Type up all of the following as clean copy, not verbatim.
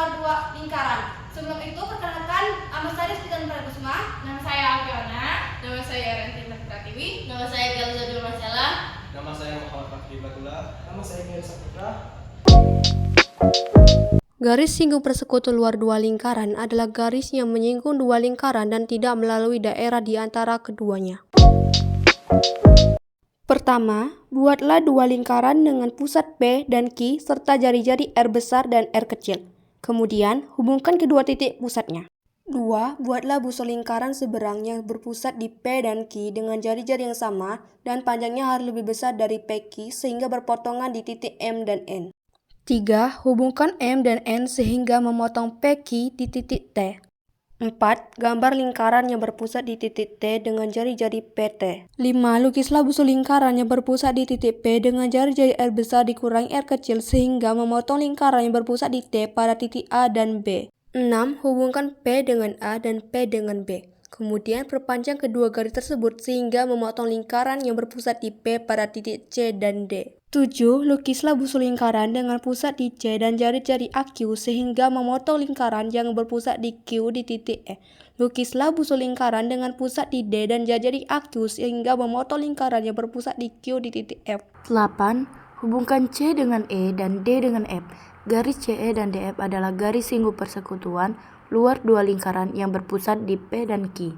luar dua lingkaran. Sebelum itu, perkenalkan, nama saya Rizky Prakusma. Nama saya Alfiona. Nama saya Ranti Pratiwi. Nama saya Galza Masalah. Nama saya Muhammad Fakri Batullah. Nama saya Gary Saputra. Garis singgung persekutuan luar dua lingkaran adalah garis yang menyinggung dua lingkaran dan tidak melalui daerah di antara keduanya. Pertama, buatlah dua lingkaran dengan pusat P dan Q serta jari-jari R besar dan R kecil. Kemudian, hubungkan kedua titik pusatnya. 2. Buatlah busur lingkaran seberang yang berpusat di P dan Q dengan jari-jari yang sama dan panjangnya harus lebih besar dari PQ sehingga berpotongan di titik M dan N. 3. Hubungkan M dan N sehingga memotong PQ di titik T. 4. Gambar lingkaran yang berpusat di titik T dengan jari-jari PT. 5. Lukislah busur lingkaran yang berpusat di titik P dengan jari-jari R besar dikurangi R kecil sehingga memotong lingkaran yang berpusat di T pada titik A dan B. 6. Hubungkan P dengan A dan P dengan B. Kemudian perpanjang kedua garis tersebut sehingga memotong lingkaran yang berpusat di P pada titik C dan D. 7. Lukislah busur lingkaran dengan pusat di C dan jari-jari AQ sehingga memotong lingkaran yang berpusat di Q di titik E. Lukislah busur lingkaran dengan pusat di D dan jari-jari AQ sehingga memotong lingkaran yang berpusat di Q di titik F. 8. Hubungkan C dengan E dan D dengan F. Garis CE dan DF adalah garis singgung persekutuan luar dua lingkaran yang berpusat di P dan Q.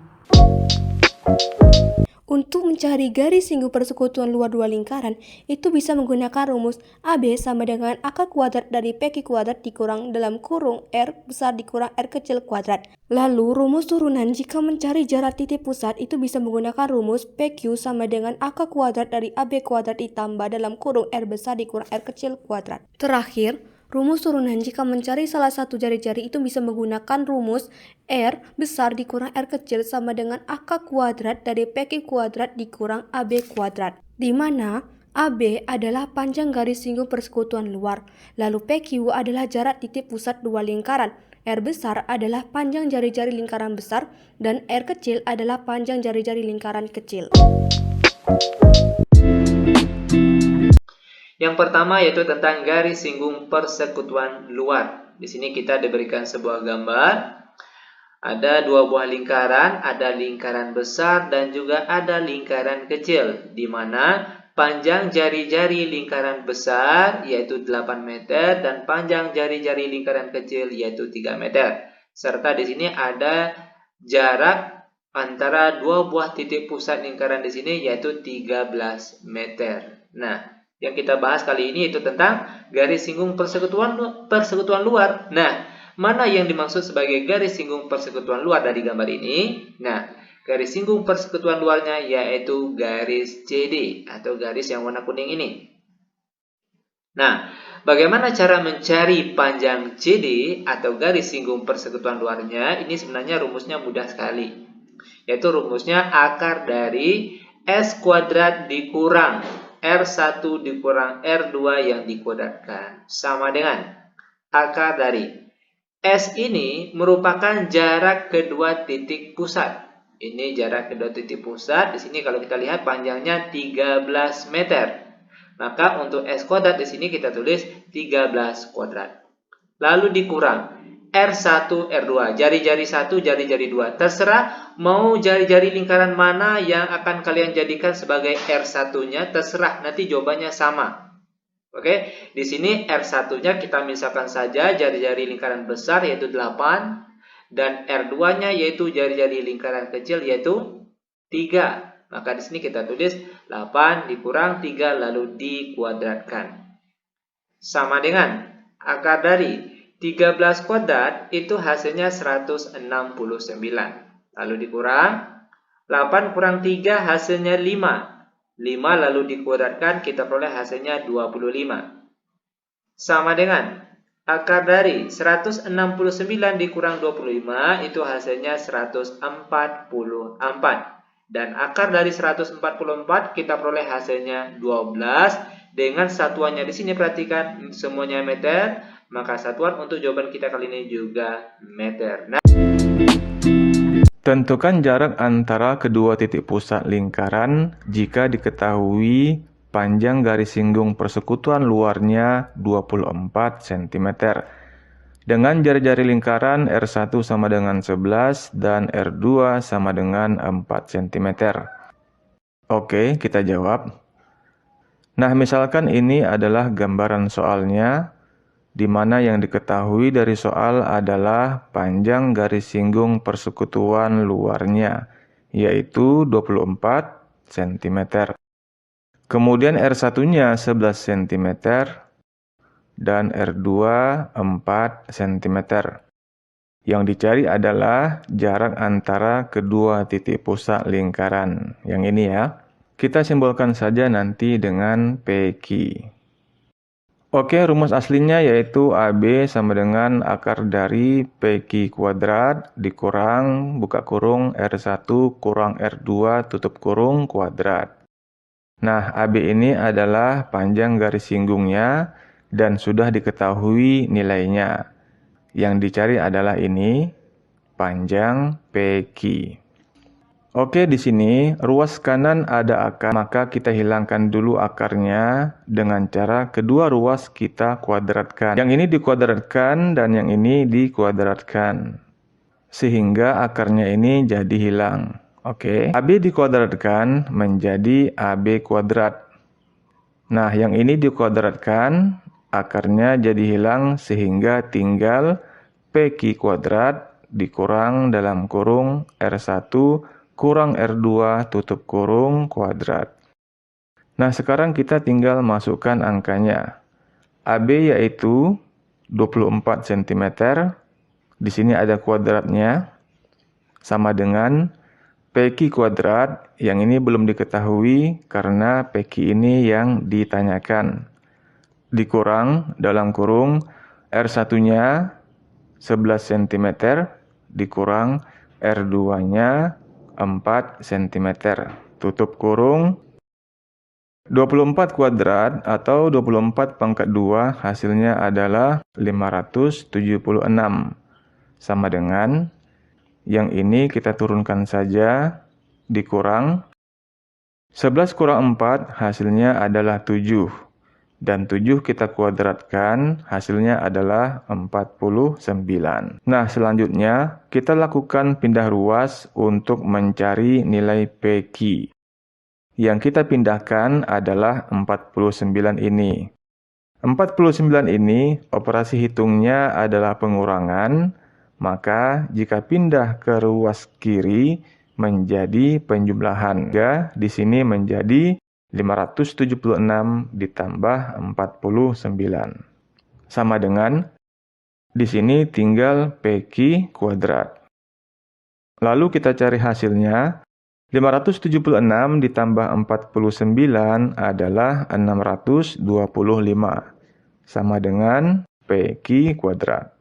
Untuk mencari garis singgung persekutuan luar dua lingkaran, itu bisa menggunakan rumus AB sama dengan akar kuadrat dari PQ kuadrat dikurang dalam kurung R besar dikurang R kecil kuadrat. Lalu, rumus turunan jika mencari jarak titik pusat itu bisa menggunakan rumus PQ sama dengan akar kuadrat dari AB kuadrat ditambah dalam kurung R besar dikurang R kecil kuadrat. Terakhir, rumus turunan jika mencari salah satu jari-jari itu bisa menggunakan rumus R besar dikurang R kecil sama dengan akar kuadrat dari PQ kuadrat dikurang AB kuadrat, di mana AB adalah panjang garis singgung persekutuan luar, lalu PQ adalah jarak titik pusat dua lingkaran, R besar adalah panjang jari-jari lingkaran besar, dan R kecil adalah panjang jari-jari lingkaran kecil. Yang pertama yaitu tentang garis singgung persekutuan luar. Di sini kita diberikan sebuah gambar. Ada dua buah lingkaran, ada lingkaran besar dan juga ada lingkaran kecil, di mana panjang jari-jari lingkaran besar yaitu 8 meter dan panjang jari-jari lingkaran kecil yaitu 3 meter. Serta di sini ada jarak antara dua buah titik pusat lingkaran di sini yaitu 13 meter. Nah, yang kita bahas kali ini itu tentang garis singgung persekutuan luar. Nah, mana yang dimaksud sebagai garis singgung persekutuan luar dari gambar ini? Nah, garis singgung persekutuan luarnya yaitu garis CD atau garis yang warna kuning ini. Nah, bagaimana cara mencari panjang CD atau garis singgung persekutuan luarnya? Ini sebenarnya rumusnya mudah sekali. Yaitu rumusnya akar dari S kuadrat dikurang R1 dikurang R2 yang dikuadratkan sama dengan akar dari S ini merupakan jarak kedua titik pusat. Ini jarak kedua titik pusat. Di sini kalau kita lihat panjangnya 13 meter. Maka untuk S kuadrat di sini kita tulis 13 kuadrat. Lalu dikurang R1, R2, jari-jari 1, jari-jari 2. Terserah mau jari-jari lingkaran mana yang akan kalian jadikan sebagai R1-nya, terserah, nanti jawabannya sama. Oke, di sini R1-nya kita misalkan saja jari-jari lingkaran besar yaitu 8 dan R2-nya yaitu jari-jari lingkaran kecil yaitu 3. Maka di sini kita tulis 8 dikurang 3 lalu dikuadratkan. Sama dengan akar dari 13 kuadrat itu hasilnya 169. Lalu dikurang 8 kurang 3 hasilnya 5. 5 lalu dikuadratkan kita peroleh hasilnya 25. Sama dengan akar dari 169 dikurang 25 itu hasilnya 144. Dan akar dari 144 kita peroleh hasilnya 12. Dengan satuannya di sini perhatikan semuanya meter. Maka satuan untuk jawaban kita kali ini juga meter. Nah, tentukan jarak antara kedua titik pusat lingkaran jika diketahui panjang garis singgung persekutuan luarnya 24 cm. Dengan jari-jari lingkaran R1 sama dengan 11 dan R2 sama dengan 4 cm. Oke, kita jawab. Nah, misalkan ini adalah gambaran soalnya, di mana yang diketahui dari soal adalah panjang garis singgung persekutuan luarnya, yaitu 24 cm. Kemudian R1-nya 11 cm dan R2 4 cm. Yang dicari adalah jarak antara kedua titik pusat lingkaran. Yang ini ya. Kita simbolkan saja nanti dengan PQ. Oke, rumus aslinya yaitu AB sama dengan akar dari PQ kuadrat dikurang buka kurung R1 kurang R2 tutup kurung kuadrat. Nah, AB ini adalah panjang garis singgungnya dan sudah diketahui nilainya. Yang dicari adalah ini, panjang PQ. Oke, di sini ruas kanan ada akar, maka kita hilangkan dulu akarnya dengan cara kedua ruas kita kuadratkan. Yang ini dikuadratkan dan yang ini dikuadratkan. Sehingga akarnya ini jadi hilang. Oke, AB dikuadratkan menjadi AB kuadrat. Nah, yang ini dikuadratkan, akarnya jadi hilang sehingga tinggal PQ kuadrat dikurang dalam kurung R1 kurang R2 tutup kurung kuadrat. Nah, sekarang kita tinggal masukkan angkanya. AB yaitu 24 cm. Di sini ada kuadratnya. Sama dengan PQ kuadrat. Yang ini belum diketahui karena PQ ini yang ditanyakan. Dikurang dalam kurung R1-nya 11 cm dikurang R2-nya 4 cm. Tutup kurung. 24 kuadrat atau 24 pangkat 2 hasilnya adalah 576. Sama dengan yang ini kita turunkan saja dikurang. 11 kurang 4 hasilnya adalah 7. Dan 7 kita kuadratkan, hasilnya adalah 49. Nah, selanjutnya kita lakukan pindah ruas untuk mencari nilai PQ. Yang kita pindahkan adalah 49 ini. 49 ini operasi hitungnya adalah pengurangan, maka jika pindah ke ruas kiri menjadi penjumlahan. Ya, di sini menjadi 576 ditambah 49. Sama dengan di sini tinggal PQ kuadrat. Lalu kita cari hasilnya. 576 ditambah 49 adalah 625. Sama dengan PQ kuadrat.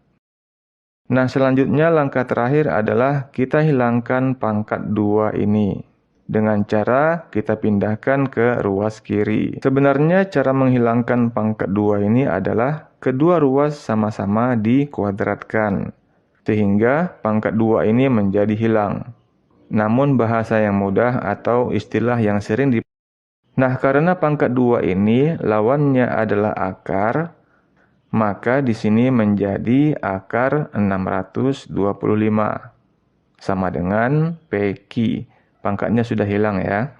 Nah, selanjutnya langkah terakhir adalah kita hilangkan pangkat 2 ini. Dengan cara kita pindahkan ke ruas kiri. Sebenarnya cara menghilangkan pangkat 2 ini adalah kedua ruas sama-sama dikuadratkan. Sehingga pangkat 2 ini menjadi hilang. Namun bahasa yang mudah atau istilah yang sering Nah, karena pangkat 2 ini lawannya adalah akar, maka di sini menjadi akar 625. Sama dengan PQ. Pangkatnya sudah hilang ya.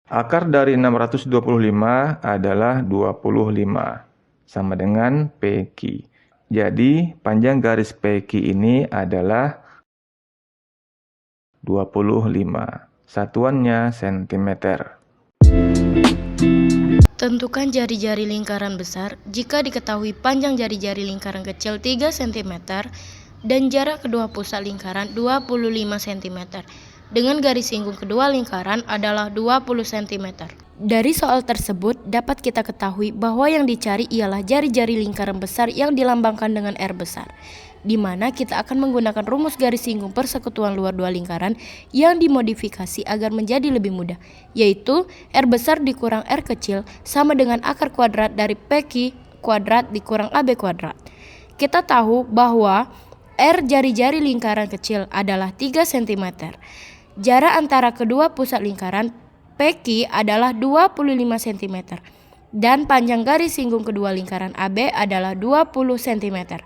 Akar dari 625 adalah 25. Sama dengan PQ. Jadi, panjang garis PQ ini adalah 25. Satuannya cm. Tentukan jari-jari lingkaran besar jika diketahui panjang jari-jari lingkaran kecil 3 cm dan jarak kedua pusat lingkaran 25 cm. Dengan garis singgung kedua lingkaran adalah 20 cm. Dari soal tersebut dapat kita ketahui bahwa yang dicari ialah jari-jari lingkaran besar yang dilambangkan dengan R besar, di mana kita akan menggunakan rumus garis singgung persekutuan luar dua lingkaran yang dimodifikasi agar menjadi lebih mudah, yaitu R besar dikurang R kecil sama dengan akar kuadrat dari PQ kuadrat dikurang AB kuadrat. Kita tahu bahwa R jari-jari lingkaran kecil adalah 3 cm. Jarak antara kedua pusat lingkaran PQ adalah 25 cm. Dan panjang garis singgung kedua lingkaran AB adalah 20 cm.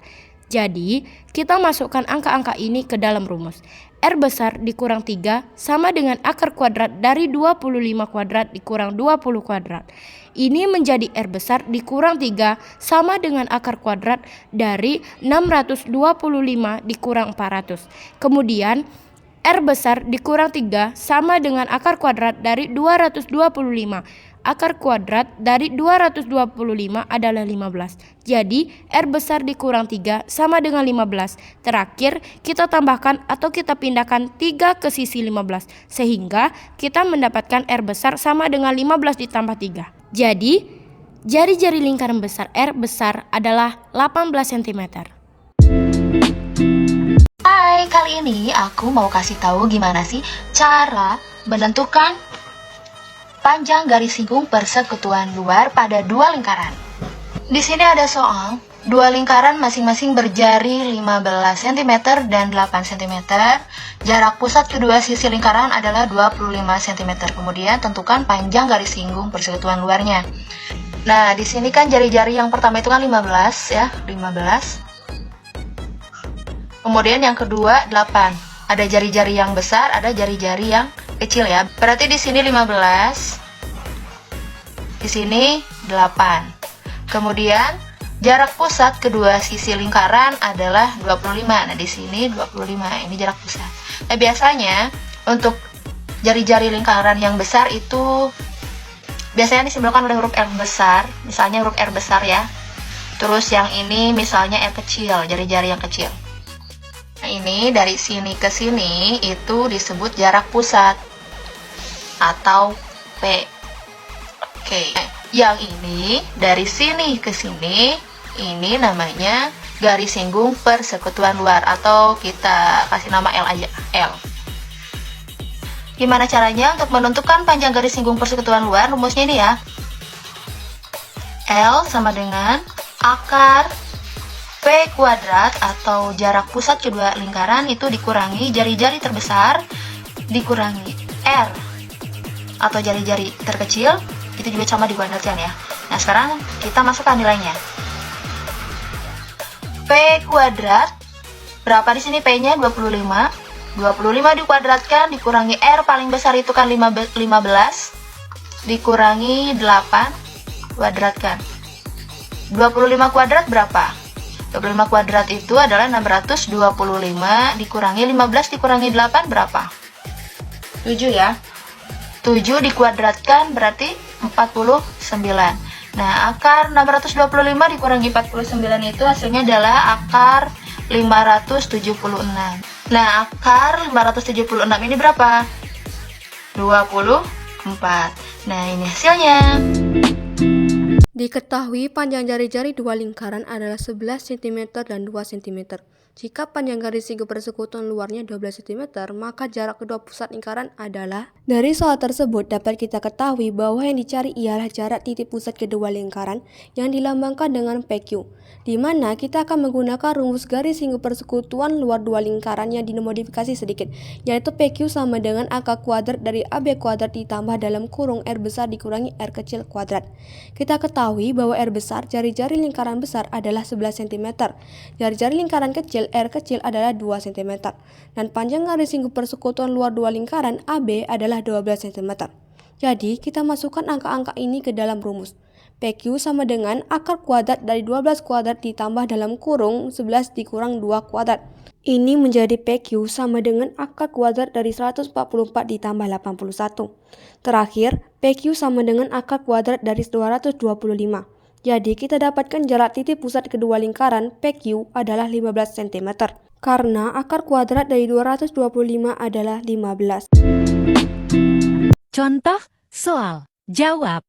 Jadi, kita masukkan angka-angka ini ke dalam rumus. R besar dikurang 3 sama dengan akar kuadrat dari 25 kuadrat dikurang 20 kuadrat. Ini menjadi R besar dikurang 3 sama dengan akar kuadrat dari 625 dikurang 400. Kemudian, R besar dikurang 3 sama dengan akar kuadrat dari 225. Akar kuadrat dari 225 adalah 15. Jadi, R besar dikurang 3 sama dengan 15. Terakhir, kita tambahkan atau kita pindahkan 3 ke sisi 15. Sehingga kita mendapatkan R besar sama dengan 15 ditambah 3. Jadi, jari-jari lingkaran besar R besar adalah 18 cm. Hai, kali ini aku mau kasih tahu gimana sih cara menentukan panjang garis singgung persekutuan luar pada dua lingkaran. Di sini ada soal, dua lingkaran masing-masing berjari 15 cm dan 8 cm. Jarak pusat kedua sisi lingkaran adalah 25 cm. Kemudian tentukan panjang garis singgung persekutuan luarnya. Nah, di sini kan jari-jari yang pertama itu kan 15 ya, 15. Kemudian yang kedua 8. Ada jari-jari yang besar, ada jari-jari yang kecil ya. Berarti di sini 15. Di sini 8. Kemudian jarak pusat kedua sisi lingkaran adalah 25. Nah, di sini 25. Ini jarak pusat. Nah, biasanya untuk jari-jari lingkaran yang besar itu biasanya disimbolkan oleh huruf R besar. Misalnya huruf R besar ya. Terus yang ini misalnya R kecil, jari-jari yang kecil. Nah, ini dari sini ke sini itu disebut jarak pusat atau P. Oke, yang ini dari sini ke sini ini namanya garis singgung persekutuan luar atau kita kasih nama L aja, L. Gimana caranya untuk menentukan panjang garis singgung persekutuan luar? Rumusnya ini ya. L sama dengan akar P kuadrat atau jarak pusat kedua lingkaran itu dikurangi jari-jari terbesar dikurangi R atau jari-jari terkecil, itu juga sama dikuadratkan ya. Nah, sekarang kita masukkan nilainya. P kuadrat berapa di sini? P-nya 25. 25 dikuadratkan dikurangi R paling besar itu kan 15 dikurangi 8 kuadratkan. 25 kuadrat berapa? 25 kuadrat itu adalah 625 dikurangi 15 dikurangi 8 berapa? 7 ya. 7 dikuadratkan berarti 49. Nah, akar 625 dikurangi 49 itu hasilnya adalah akar 576. Nah, akar 576 ini berapa? 24. Nah, ini hasilnya. Diketahui panjang jari-jari dua lingkaran adalah 11 cm dan 2 cm. Jika panjang garis singgung persekutuan luarnya 12 cm, maka jarak kedua pusat lingkaran adalah... Dari soal tersebut dapat kita ketahui bahwa yang dicari ialah jarak titik pusat kedua lingkaran yang dilambangkan dengan PQ, di mana kita akan menggunakan rumus garis singgung persekutuan luar dua lingkaran yang dimodifikasi sedikit, yaitu PQ sama dengan angka kuadrat dari AB kuadrat ditambah dalam kurung R besar dikurangi R kecil kuadrat. Kita ketahui bahwa R besar, jari-jari lingkaran besar adalah 11 cm, jari-jari lingkaran kecil R kecil adalah 2 cm, dan panjang garis singgung persekutuan luar dua lingkaran AB adalah 12 cm. Jadi, kita masukkan angka-angka ini ke dalam rumus. PQ sama dengan akar kuadrat dari 12 kuadrat ditambah dalam kurung 11 dikurang 2 kuadrat. Ini menjadi PQ sama dengan akar kuadrat dari 144 ditambah 81. Terakhir, PQ sama dengan akar kuadrat dari 225. Jadi, kita dapatkan jarak titik pusat kedua lingkaran PQ adalah 15 cm. Karena akar kuadrat dari 225 adalah 15. Contoh soal. Jawab.